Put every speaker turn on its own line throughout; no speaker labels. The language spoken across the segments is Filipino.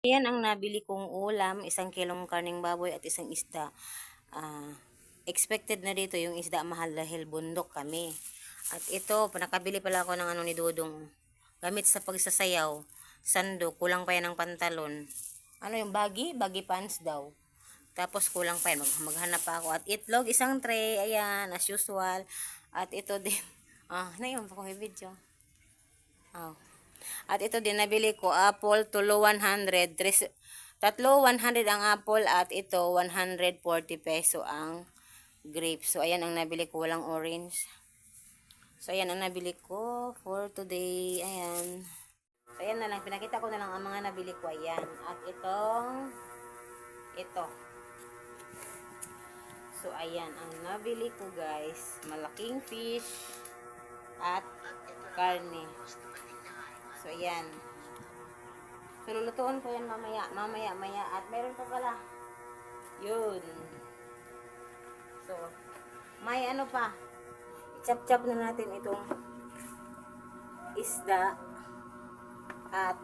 Yan ang nabili kong ulam, 1 kilong karning baboy at isang isda. Expected na dito yung isda mahal dahil bundok kami. At ito, nakabili pala ako ng ni Dudong. Gamit sa pagsasayaw. Sando, kulang pa yan ng pantalon. Ano yung baggy? Baggy pants daw. Tapos kulang pa yan. Maghanap pa ako. At itlog, isang tray. Ayan, as usual. At ito din. Na yun, pa kong video. At ito din nabili ko, apple, tulo 100, tatlo 100 ang apple at ito 140 peso ang grape. So ayan ang nabili ko, walang orange. So ayan ang nabili ko for today. Ayan. So ayan na lang, pinakita ko na lang ang mga nabili ko. Ayan. At ito. So ayan ang nabili ko guys, malaking fish at karne. So, ayan. So, lulutuin ko yan mamaya. At meron pa pala. Yun. So, may ano pa. Chop-chop na natin itong isda at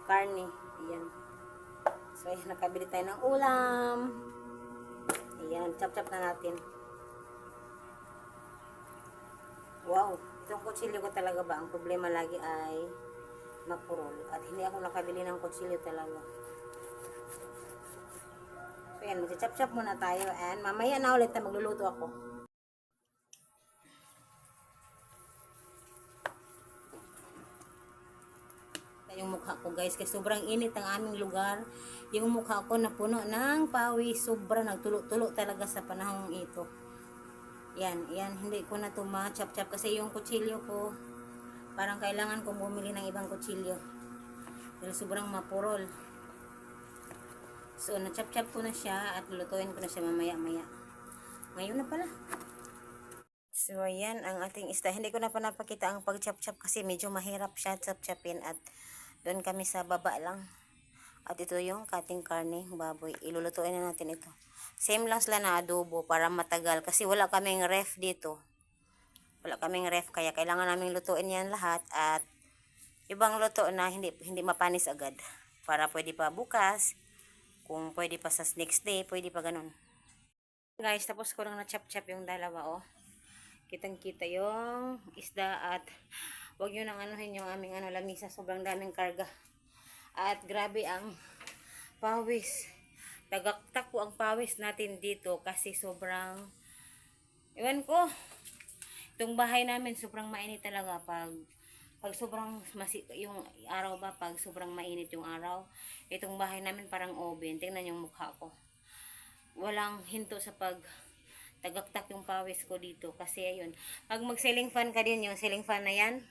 karne. Ayan. So, ayan. Nakabili tayo ng ulam. Ayan. Chop-chop na natin. Wow. Itong kutsilyo ko talaga ba, ang problema lagi ay mapurol. At hindi ako nakabili ng kutsilyo talaga. So yan, mag-chop-chop muna tayo. And mamaya na ulit na magluluto ako. Yung mukha ko guys, kasi sobrang init ang aming lugar. Yung mukha ko napuno ng pawis. Sobrang nagtulo-tulo talaga sa panahong ito. Yan, hindi ko na ito ma-chop-chop kasi yung kutsilyo ko, parang kailangan kong bumili ng ibang kutsilyo. Dahil sobrang mapurol. So, na-chop-chop ko na siya at lulutuin ko na siya mamaya-maya. Ngayon na pala. So, ayan ang ating isda. Hindi ko na pa napakita ang pag-chop-chop kasi medyo mahirap siya chop-chopin at doon kami sa baba lang. At ito yung kating karne, baboy. Ilulutuin na natin ito. Same lang sila na adobo para matagal kasi wala kaming ref dito. Wala kaming ref kaya kailangan naming lutuin yan lahat at ibang luto na hindi mapanis agad. Para pwede pa bukas, kung pwede pa sa next day, pwede pa ganun. Guys, tapos ko lang na chop-chop yung dalawa, oh. Kitang-kita yung isda at wag nyo nang anuhin yung aming lamisa. Sobrang daming karga. At grabe ang pawis. Tagaktak po ang pawis natin dito kasi sobrang, ewan ko, itong bahay namin sobrang mainit talaga pag sobrang yung araw ba, pag sobrang mainit yung araw. Itong bahay namin parang oven. Tingnan yung mukha ko. Walang hinto sa pag tagaktak yung pawis ko dito. Kasi ayun, pag mag ceiling fan ka din, yung ceiling fan na yan,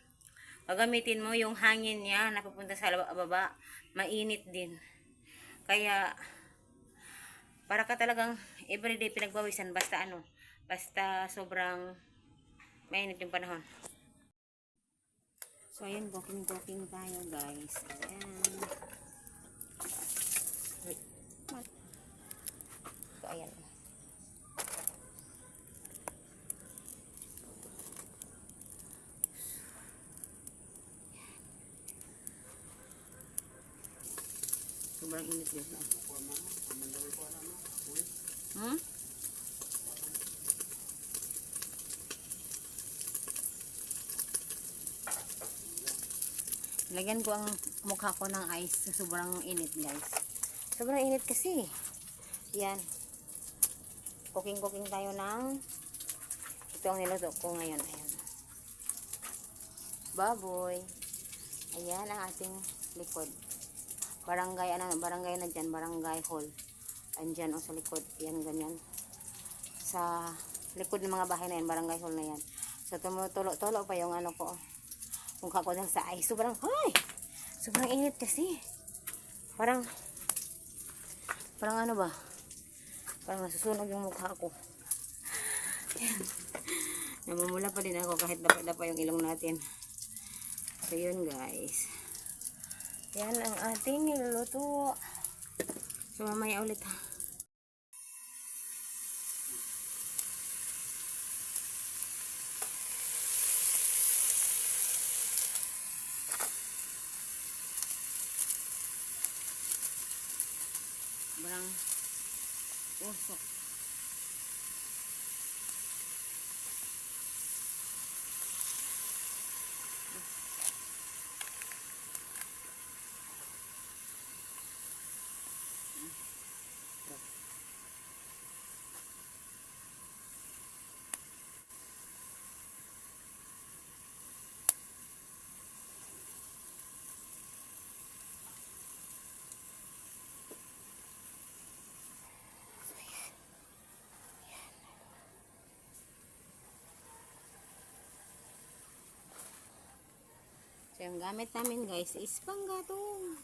gagamitin mo yung hangin niya napupunta sa baba, mainit din. Kaya para ka talagang everyday pinagbawisan basta sobrang mainit yung panahon. So ayun, cooking tayo guys. Ayan. So ayan. Sobrang init yun. Lagyan ko ang mukha ko ng ice. Sobrang init guys. Sobrang init kasi. Yan. Cooking tayo ng ito ang niluto ko ngayon. Ayan. Baboy. Ayan ang ating likod. Barangay na dyan. Barangay hall. Andyan o sa likod. Yan ganyan. Sa likod ng mga bahay na yan. Barangay hall na yan. So tumutulo-tulo pa yung ano ko. Mukha ko lang sa ice. Sobrang init kasi. Parang ano ba? Parang nasusunog yung mukha ko. Namumula pa din ako kahit dapa-dapa yung ilong natin. So yun guys. Yan ang ating niluluto. So mamaya ulit ha. sobrang usok. So, yung gamit namin guys is panggatong.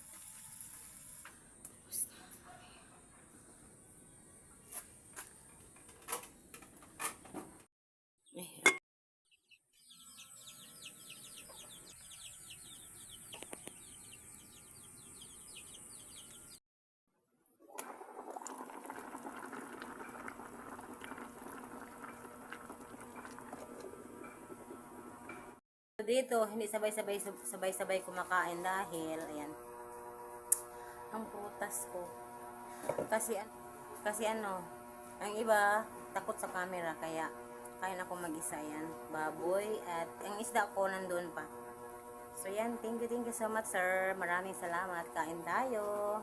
Dito, hindi sabay-sabay kumakain dahil, ayan, ang prutas ko. Kasi ano, ang iba, takot sa camera, kaya kain ako mag-isa, yan, baboy, at ang isda ko nandun pa. So yan, thank you so much sir, maraming salamat, kain tayo.